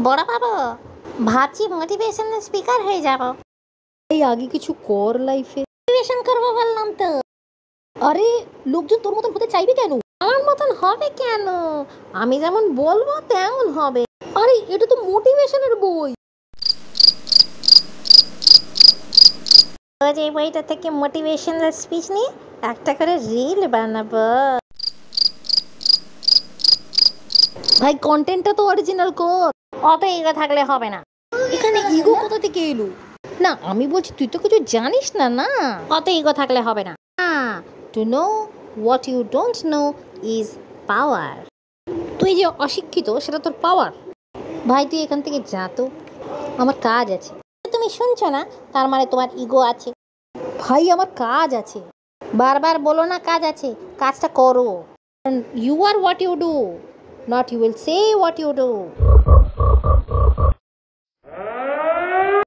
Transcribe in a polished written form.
বড় বাবু, ভাবছি motivational speaker হয়ে যাব। এই আগে কিছু কর লাইফে। মোটিভেশন করবো বললাম তো। আরে লোকজন তোর মতন হতে চাইবে কেন? আমার মতন হবে কেন? আমি যেমন বলবো তেমন হবে। আরে এটা তো মোটিভেশনের বই। রোজ এই বইটা থেকে মোটিভেশনাল স্পিচ নিয়ে একটা করে রিল বানাবো। ভাই কন্টেন্টটা তো অরিজিনাল কর। অত ইগো থাকলে হবে না। এখানে ইগো কোথা থেকে এলো? না আমি বলছি তুই তো কিছু জানিস না। না অত ইগো থাকলে হবে না। To know what you don't know is power. তুই যে অশিক্ষিত সেটা তোর পাওয়ার। ভাই তুই এখান থেকে যা তো, আমার কাজ আছে। তুমি শুনছো না? তার মানে তোমার ইগো আছে। ভাই আমার কাজ আছে। বারবার বলো না কাজ আছে, কাজটা করো। You are what you do, not you will say what you do.